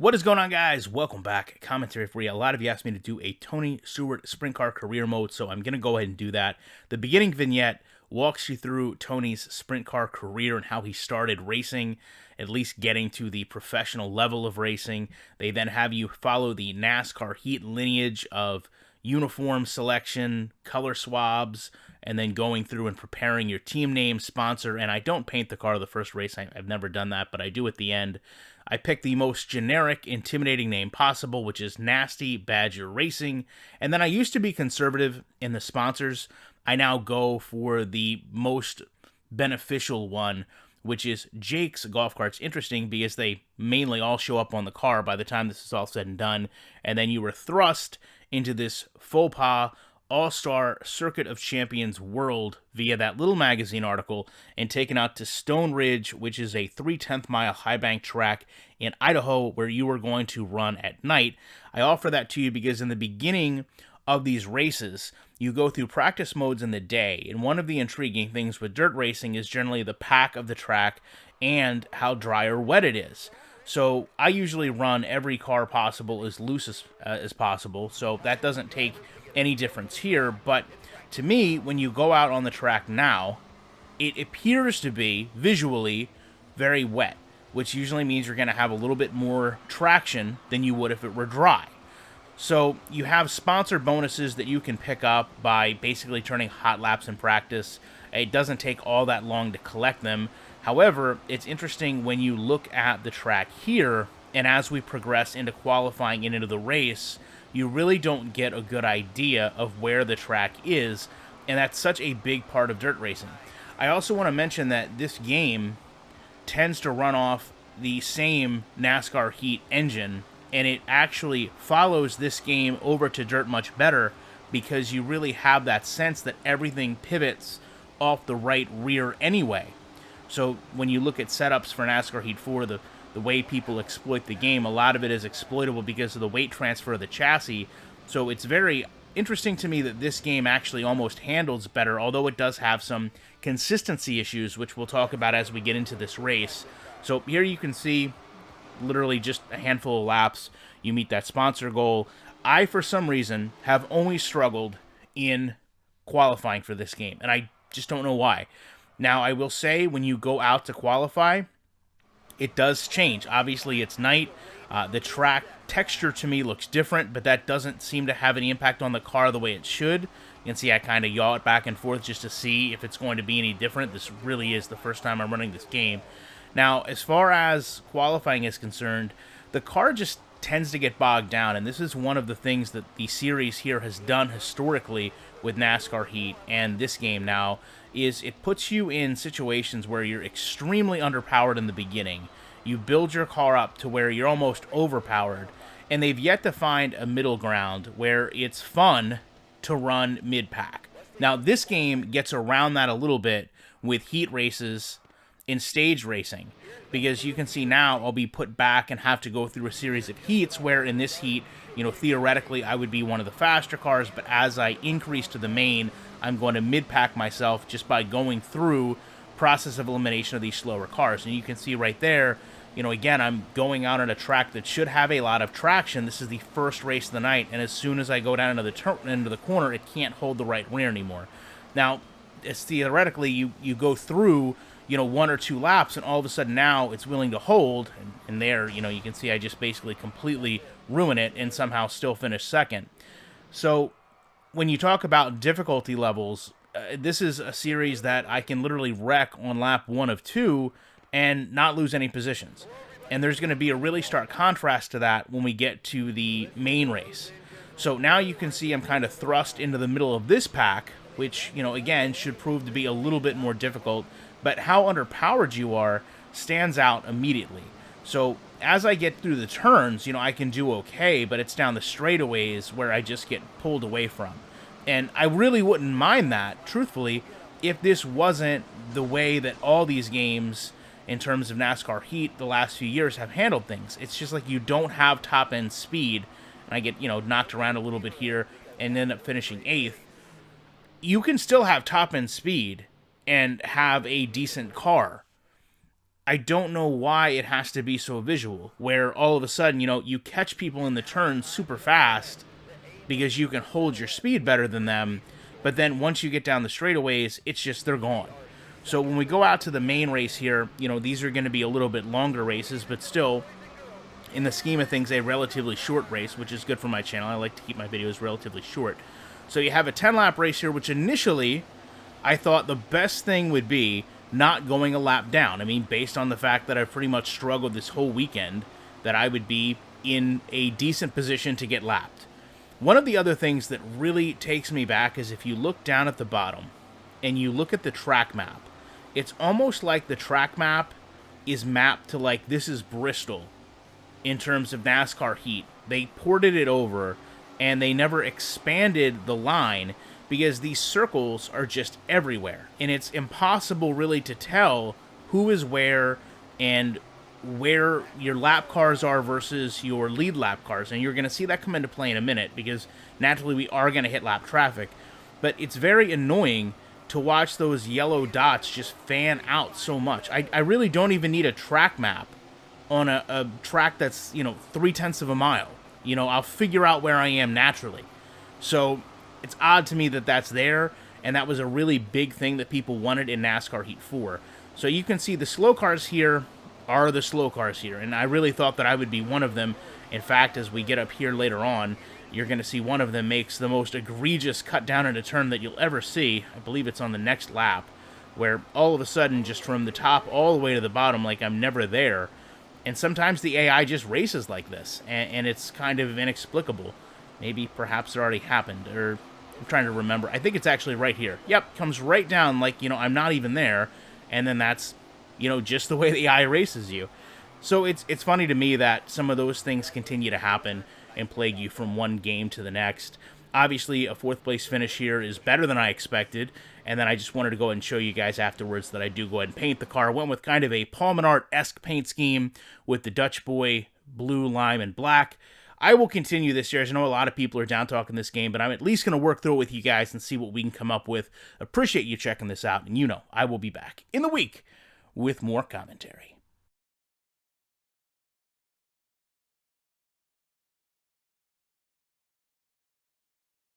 What is going on, guys? Welcome back. Commentary for you. A lot of you asked me to do a Tony Stewart Sprint Car Career Mode, so I'm going to go ahead and do that. The beginning vignette walks you through Tony's sprint car career and how he started racing, at least getting to the professional level of racing. They then have you follow the NASCAR heat lineage of uniform selection, color swabs, and then going through and preparing your team name, sponsor, and I don't paint the car the first race. I've never done that, but I do at the end. I picked the most generic, intimidating name possible, which is Nasty Badger Racing, and then I used to be conservative in the sponsors. I now go for the most beneficial one, which is Jake's Golf Carts. Interesting because they mainly all show up on the car by the time this is all said and done, and then you were thrust into this faux pas All-Star Circuit of Champions World via that little magazine article and taken out to Stone Ridge, which is a 3/10 mile high bank track in Idaho where you are going to run at night. I offer that to you because in the beginning of these races, you go through practice modes in the day, and one of the intriguing things with dirt racing is generally the pack of the track and how dry or wet it is. So I usually run every car possible as loose as possible, so that doesn't take any difference here. But to me, when you go out on the track now, it appears to be visually very wet, which usually means you're going to have a little bit more traction than you would if it were dry. So you have sponsor bonuses that you can pick up by basically turning hot laps in practice. It doesn't take all that long to collect them. However, it's interesting when you look at the track here, and as we progress into qualifying and into the race, you really don't get a good idea of where the track is, and that's such a big part of dirt racing. I also want to mention that this game tends to run off the same NASCAR Heat engine, and it actually follows this game over to dirt much better because you really have that sense that everything pivots off the right rear anyway. So when you look at setups for NASCAR Heat 4, the way people exploit the game, a lot of it is exploitable because of the weight transfer of the chassis. So it's very interesting to me that this game actually almost handles better, although it does have some consistency issues, which we'll talk about as we get into this race. So here you can see literally just a handful of laps, you meet that sponsor goal. I, for some reason, have only struggled in qualifying for this game, and I just don't know why. Now, I will say, when you go out to qualify, it does change. Obviously, it's night. The track texture to me looks different, but that doesn't seem to have any impact on the car the way it should. You can see I kind of yaw it back and forth just to see if it's going to be any different. This really is the first time I'm running this game. Now, as far as qualifying is concerned, the car just tends to get bogged down, and this is one of the things that the series here has done historically with NASCAR Heat and this game now, is it puts you in situations where you're extremely underpowered in the beginning. You build your car up to where you're almost overpowered, and they've yet to find a middle ground where it's fun to run mid-pack. Now, this game gets around that a little bit with heat races in stage racing, because you can see now I'll be put back and have to go through a series of heats where in this heat, theoretically I would be one of the faster cars, but as I increase to the main, I'm going to mid-pack myself just by going through process of elimination of these slower cars. And you can see right there, again, I'm going out on a track that should have a lot of traction. This is the first race of the night, and as soon as I go down into the corner, it can't hold the right rear anymore. Now, it's theoretically, you go through, one or two laps, and all of a sudden now it's willing to hold, and there, you can see I just basically completely ruin it and somehow still finish second. So when you talk about difficulty levels, this is a series that I can literally wreck on lap 1 of 2 and not lose any positions. And there's going to be a really stark contrast to that when we get to the main race. So now you can see I'm kind of thrust into the middle of this pack, which, again, should prove to be a little bit more difficult, but how underpowered you are stands out immediately. So as I get through the turns, I can do okay, but it's down the straightaways where I just get pulled away from. And I really wouldn't mind that, truthfully, if this wasn't the way that all these games, in terms of NASCAR Heat, the last few years have handled things. It's just like you don't have top-end speed, and I get, knocked around a little bit here and end up finishing 8th. You can still have top-end speed and have a decent car. I don't know why it has to be so visual, where all of a sudden, you catch people in the turn super fast because you can hold your speed better than them, but then once you get down the straightaways, it's just they're gone. So when we go out to the main race here, these are going to be a little bit longer races, but still, in the scheme of things, a relatively short race, which is good for my channel. I like to keep my videos relatively short. So you have a 10-lap race here, which initially I thought the best thing would be not going a lap down. I mean, based on the fact that I've pretty much struggled this whole weekend, that I would be in a decent position to get lapped. One of the other things that really takes me back is if you look down at the bottom and you look at the track map, it's almost like the track map is mapped to like, this is Bristol in terms of NASCAR heat. They ported it over and they never expanded the line because these circles are just everywhere. And it's impossible really to tell who is where and where your lap cars are versus your lead lap cars. And you're going to see that come into play in a minute because naturally we are going to hit lap traffic. But it's very annoying to watch those yellow dots just fan out so much. I really don't even need a track map on a track that's, 0.3 of a mile. I'll figure out where I am naturally. So it's odd to me that that's there, and that was a really big thing that people wanted in NASCAR Heat 4. So you can see the slow cars here are the slow cars here, and I really thought that I would be one of them. In fact, as we get up here later on, you're going to see one of them makes the most egregious cut down in a turn that you'll ever see. I believe it's on the next lap, where all of a sudden, just from the top all the way to the bottom, like I'm never there. And sometimes the AI just races like this, and it's kind of inexplicable. Maybe perhaps it already happened, or I'm trying to remember. I think it's actually right here. Yep, comes right down like, I'm not even there, and then that's, just the way the AI races you. So it's funny to me that some of those things continue to happen and plague you from one game to the next. Obviously, a 4th place finish here is better than I expected, and then I just wanted to go ahead and show you guys afterwards that I do go ahead and paint the car. I went with kind of a Paul Menard-esque paint scheme with the Dutch Boy blue, lime, and black. I will continue this series. I know a lot of people are down talking this game, but I'm at least going to work through it with you guys and see what we can come up with. Appreciate you checking this out, and I will be back in the week with more commentary.